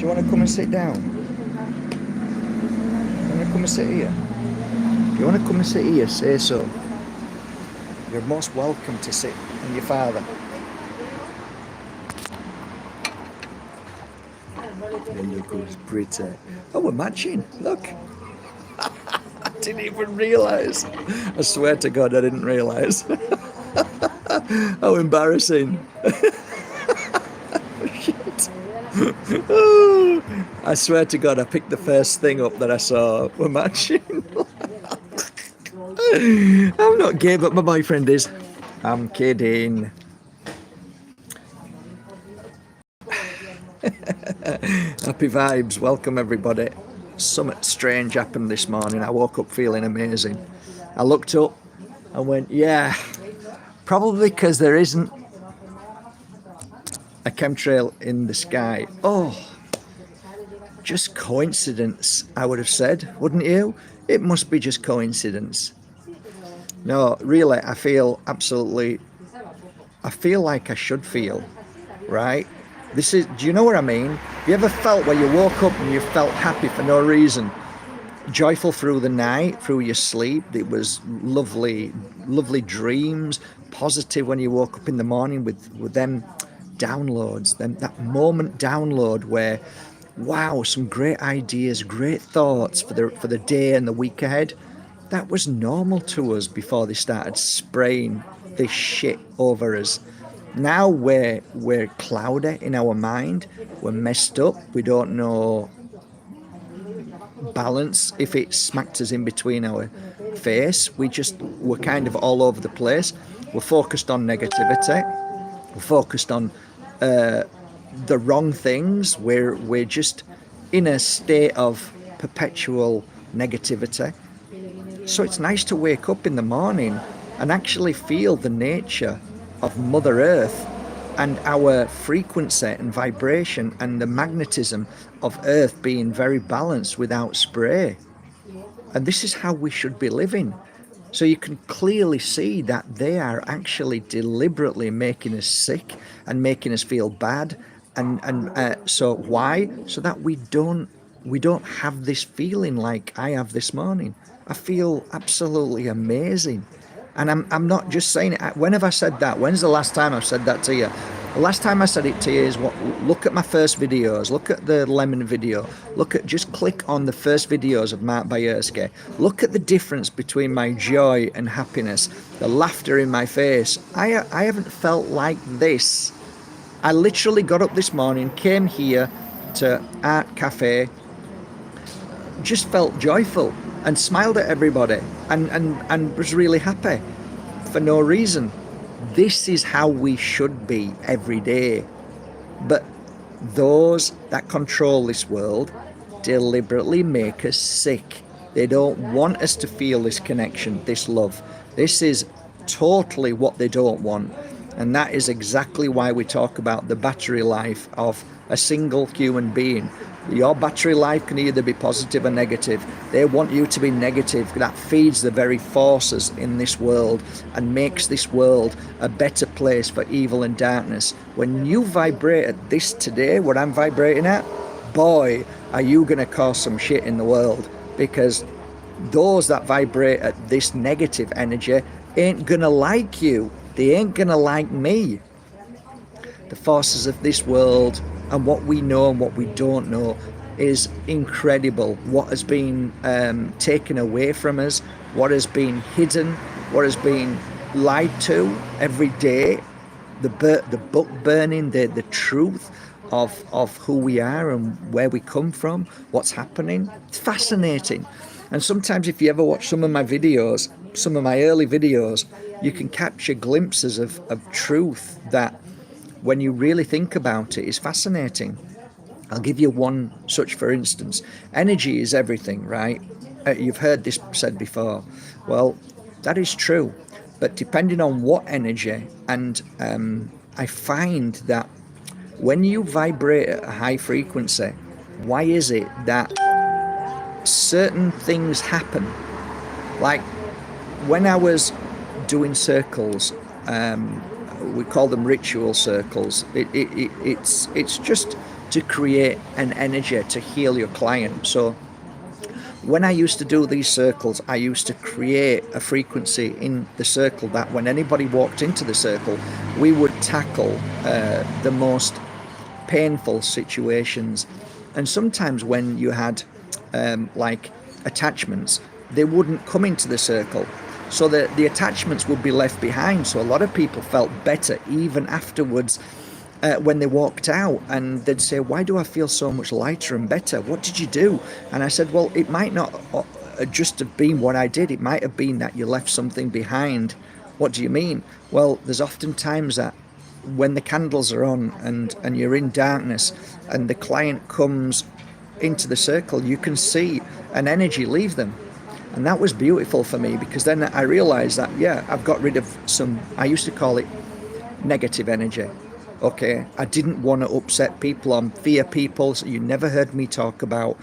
you want to come and sit down? You want to come and sit here? If you want to come and sit here, say so. You're most welcome to sit with your father. Hey, look who's pretty. Oh, we're matching. Look. I didn't even realise. I swear to God, I didn't realise. How embarrassing. Shit. Oh, I swear to God, I picked the first thing up that I saw. We're matching. I'm not gay, but my boyfriend is. I'm kidding. Happy vibes. Welcome, everybody. Something strange happened this morning. I woke up feeling amazing. I looked up and went, yeah, probably because there isn't a chemtrail in the sky. Oh, just coincidence, I would have said, wouldn't you? It must be just coincidence. No, really, I feel like I should feel, right? This is, do you know what I mean? Have you ever felt where you woke up and you felt happy for no reason? Joyful through the night, through your sleep. It was lovely, lovely dreams. Positive when you woke up in the morning with them downloads, that moment download where, wow, some great ideas, great thoughts for the day and the week ahead. That was normal to us before they started spraying this shit over us. Now we're cloudy in our mind, we're messed up, we don't know balance. If it smacked us in between our face, we're kind of all over the place. We're focused on negativity, we're focused on the wrong things, we're just in a state of perpetual negativity. So it's nice to wake up in the morning and actually feel the nature of Mother Earth and our frequency and vibration and the magnetism of Earth being very balanced without spray. And this is how we should be living. So you can clearly see that they are actually deliberately making us sick and making us feel bad. So why? So that we don't have this feeling like I have this morning. I feel absolutely amazing. And I'm not just saying it. When have I said that? When's the last time I've said that to you? The last time I said it to you is look at my first videos. Look at the lemon video. Just click on the first videos of Mark Bajerski. Look at the difference between my joy and happiness, the laughter in my face. I haven't felt like this. I literally got up this morning, came here to Art Cafe, just felt joyful and smiled at everybody and was really happy for no reason. This is how we should be every day. But those that control this world deliberately make us sick. They don't want us to feel this connection, this love. This is totally what they don't want. And that is exactly why we talk about the battery life of a single human being. Your battery life can either be positive or negative. They want you to be negative. That feeds the very forces in this world and makes this world a better place for evil and darkness. When you vibrate at this today, what I'm vibrating at, boy, are you going to cause some shit in the world. Because those that vibrate at this negative energy ain't going to like you. They ain't going to like me. The forces of this world and what we know and what we don't know is incredible. What has been taken away from us, what has been hidden, what has been lied to every day, the book burning, the truth of who we are and where we come from, what's happening. It's fascinating. And sometimes if you ever watch some of my videos, some of my early videos, you can capture glimpses of truth that, when you really think about it, is fascinating. I'll give you one such, for instance. Energy is everything, right? You've heard this said before. Well, that is true. But depending on what energy, and I find that when you vibrate at a high frequency, why is it that certain things happen? Like when I was doing circles, we call them ritual circles. It's just to create an energy to heal your client. So when I used to do these circles, I used to create a frequency in the circle that when anybody walked into the circle, we would tackle the most painful situations. And sometimes when you had like attachments, they wouldn't come into the circle, so the attachments would be left behind. So a lot of people felt better even afterwards when they walked out, and they'd say, why do I feel so much lighter and better? What did you do? And I said, well, it might not just have been what I did. It might have been that you left something behind. What do you mean? Well, there's often times that when the candles are on and you're in darkness and the client comes into the circle, you can see an energy leave them. And that was beautiful for me, because then I realized that, yeah, I've got rid of some, I used to call it negative energy. Okay, I didn't want to upset people or fear people, so you never heard me talk about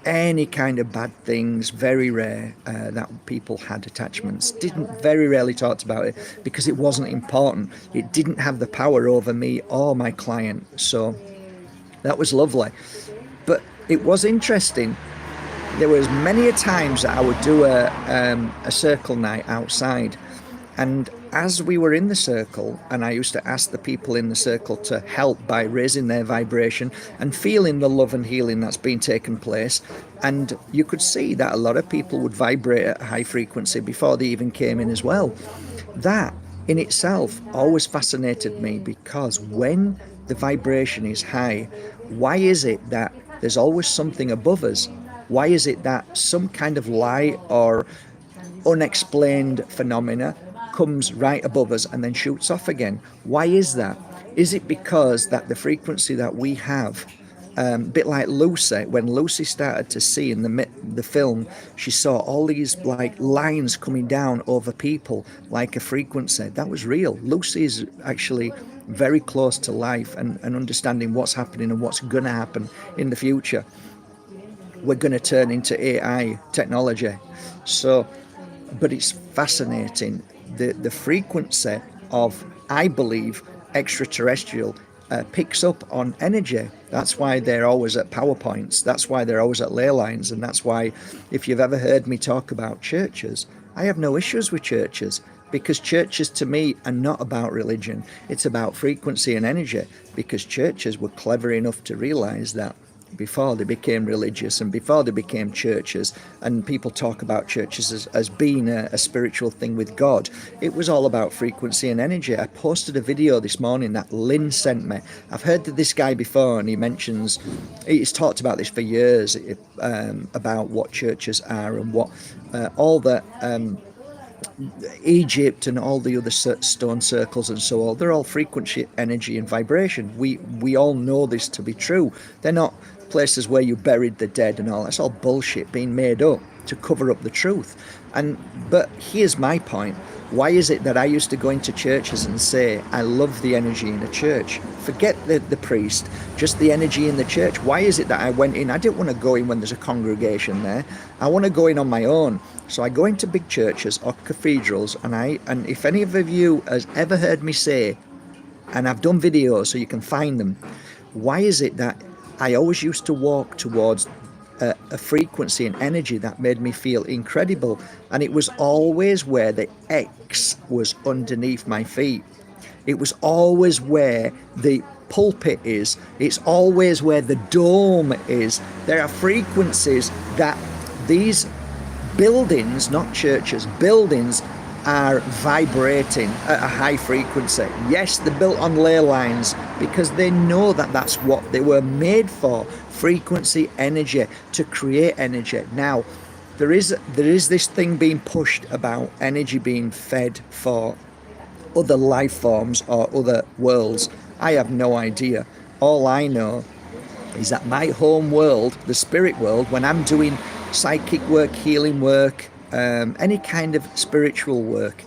any kind of bad things. Very rare that people had attachments. Very rarely talked about it because it wasn't important. It didn't have the power over me or my client. So that was lovely. But it was interesting. There was many a times that I would do a circle night outside, and as we were in the circle, and I used to ask the people in the circle to help by raising their vibration and feeling the love and healing that's been taking place, and you could see that a lot of people would vibrate at a high frequency before they even came in as well. That in itself always fascinated me, because when the vibration is high, why is it that there's always something above us? Why is it that some kind of light or unexplained phenomena comes right above us and then shoots off again? Why is that? Is it because that the frequency that we have, a bit like Lucy, when Lucy started to see in the film, she saw all these like lines coming down over people like a frequency. That was real. Lucy is actually very close to life and understanding what's happening and what's going to happen in the future. We're going to turn into AI technology. So, but it's fascinating. The frequency of, I believe, extraterrestrial picks up on energy. That's why they're always at PowerPoints. That's why they're always at ley lines. And that's why, if you've ever heard me talk about churches, I have no issues with churches, because churches to me are not about religion. It's about frequency and energy, because churches were clever enough to realize that before they became religious and before they became churches, and people talk about churches as being a spiritual thing with God, it was all about frequency and energy. I posted a video this morning that Lynn sent me. I've heard of this guy before, and he's talked about this for years, about what churches are and what all the Egypt and all the other stone circles and so on, they're all frequency, energy and vibration. We all know this to be true. They're not places where you buried the dead and all. That's all bullshit being made up to cover up the truth. But here's my point. Why is it that I used to go into churches and say, I love the energy in a church? Forget the priest, just the energy in the church. Why is it that I went in? I didn't want to go in when there's a congregation there. I want to go in on my own. So I go into big churches or cathedrals, and if any of you has ever heard me say, and I've done videos so you can find them, why is it that I always used to walk towards a frequency and energy that made me feel incredible? And it was always where the X was underneath my feet. It was always where the pulpit is. It's always where the dome is. There are frequencies that these buildings, not churches, buildings are vibrating at a high frequency. Yes, they're built on ley lines because they know that that's what they were made for. Frequency, energy, to create energy. Now, there is this thing being pushed about energy being fed for other life forms or other worlds. I have no idea. All I know is that my home world, the spirit world, when I'm doing psychic work, healing work, any kind of spiritual work,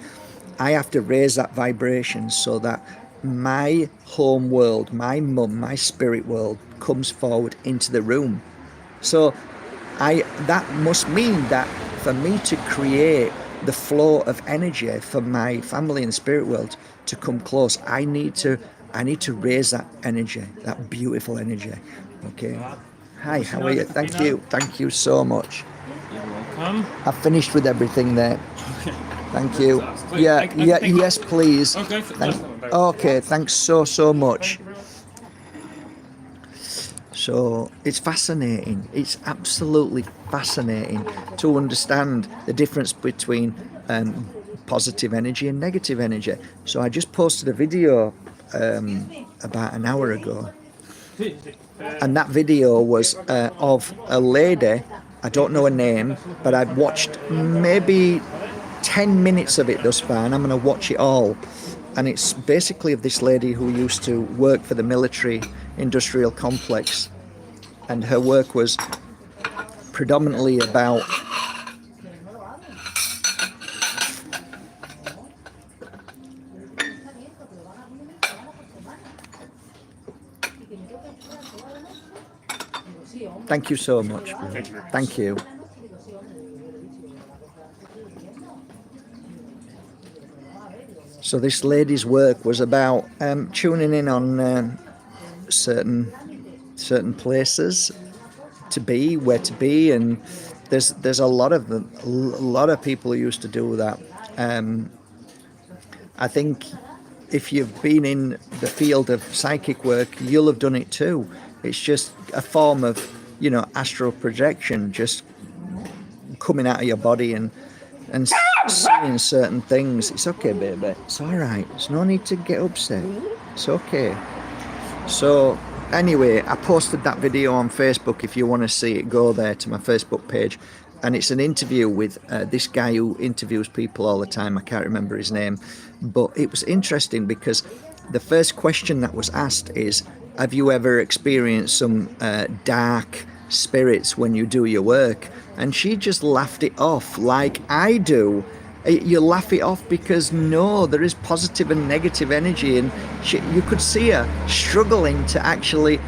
I have to raise that vibration so that my home world, my mum, my spirit world comes forward into the room. So that must mean that for me to create the flow of energy for my family in the spirit world to come close, I need to I need to raise that energy, that beautiful energy. Okay. Hi, how are you? Thank you so much. You're welcome. I've finished with everything there. Thank you. Yes, please. Okay, thanks so much. So it's fascinating. It's absolutely fascinating to understand the difference between positive energy and negative energy. So I just posted a video about an hour ago, and that video was of a lady. I don't know her name, but I've watched maybe 10 minutes of it thus far, and I'm going to watch it all. And it's basically of this lady who used to work for the military industrial complex, and her work was predominantly about thank you so much. Thank you. So this lady's work was about tuning in on certain places to be, where to be, and there's a lot of people who used to do that. I think if you've been in the field of psychic work, you'll have done it too. It's just a form of, astral projection, just coming out of your body and seeing certain things. It's okay, baby. It's all right. There's no need to get upset. It's okay. So anyway, I posted that video on Facebook. If you want to see it, go there to my Facebook page. And it's an interview with this guy who interviews people all the time. I can't remember his name. But it was interesting because the first question that was asked is, have you ever experienced some dark spirits when you do your work? And she just laughed it off like I do. You laugh it off because no, there is positive and negative energy, and you could see her struggling to actually,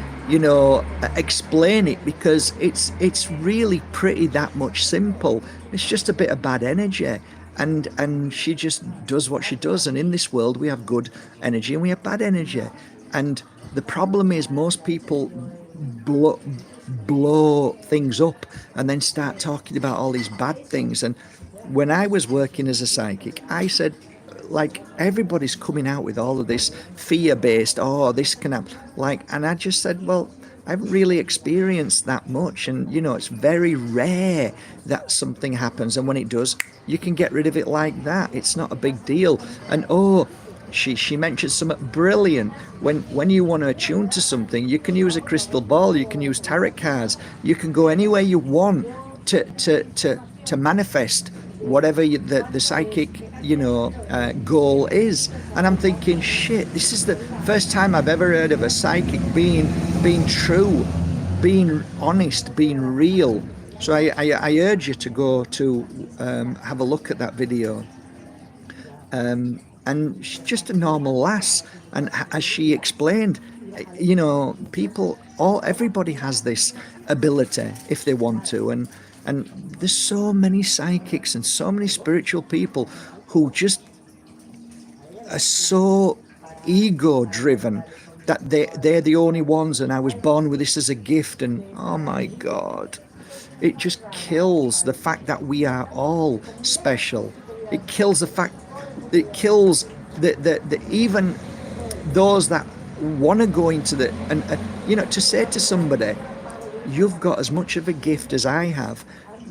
explain it, because it's really pretty that much simple. It's just a bit of bad energy, and she just does what she does. And in this world, we have good energy and we have bad energy, and the problem is most people blow things up and then start talking about all these bad things. And when I was working as a psychic, I said, like, everybody's coming out with all of this fear-based, this can happen, and I just said, well, I haven't really experienced that much, and it's very rare that something happens, and when it does, you can get rid of it like that. It's not a big deal. And she mentioned something brilliant. When you want to attune to something, you can use a crystal ball, you can use tarot cards, you can go anywhere you want to manifest whatever the psychic goal is. And I'm thinking, shit, this is the first time I've ever heard of a psychic being true, being honest, being real. So I urge you to go to have a look at that video. And she's just a normal lass, and as she explained, everybody has this ability if they want to, and there's so many psychics and so many spiritual people who just are so ego driven that they're the only ones, and I was born with this as a gift, and oh my God, it just kills the fact that we are all special. It kills the fact, it kills the even those that want to go into the, and to say to somebody, you've got as much of a gift as I have,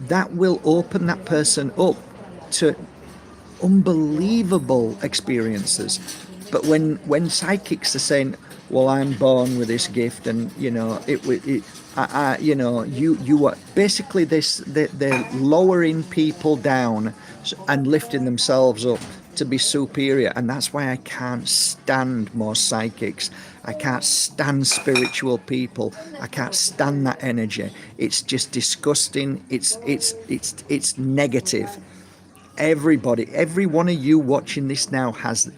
that will open that person up to unbelievable experiences. But when psychics are saying, well, I'm born with this gift, and you are basically this, they're lowering people down and lifting themselves up to be superior. And that's why I can't stand more psychics. I can't stand spiritual people. I can't stand that energy. It's just disgusting. It's negative. Everybody, every one of you watching this now has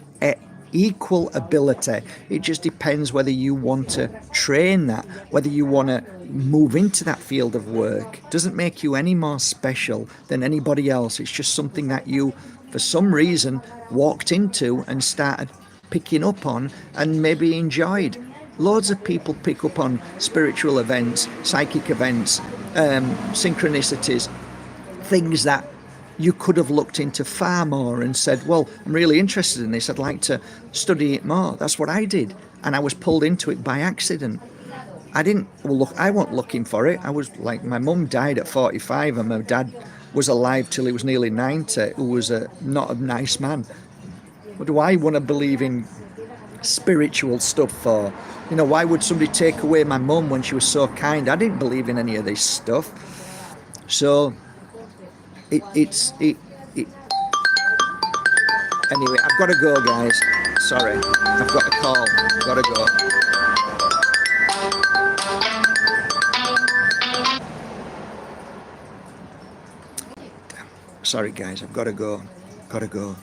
equal ability. It just depends whether you want to train that, whether you want to move into that field of work. It doesn't make you any more special than anybody else. It's just something that you, for some reason, walked into and started picking up on and maybe enjoyed. Loads of people pick up on spiritual events, psychic events, synchronicities, things that you could have looked into far more and said, well, I'm really interested in this, I'd like to study it more. That's what I did, and I was pulled into it by accident. I didn't look, I wasn't looking for it. I was like, my mum died at 45 and my dad was alive till he was nearly 90, who was not a nice man. What do I want to believe in spiritual stuff for? You know, why would somebody take away my mum when she was so kind? I didn't believe in any of this stuff. So it's anyway, I've got to go, guys. Sorry, I've got a call. I've got to go. Sorry, guys, I've got to go. Got to go.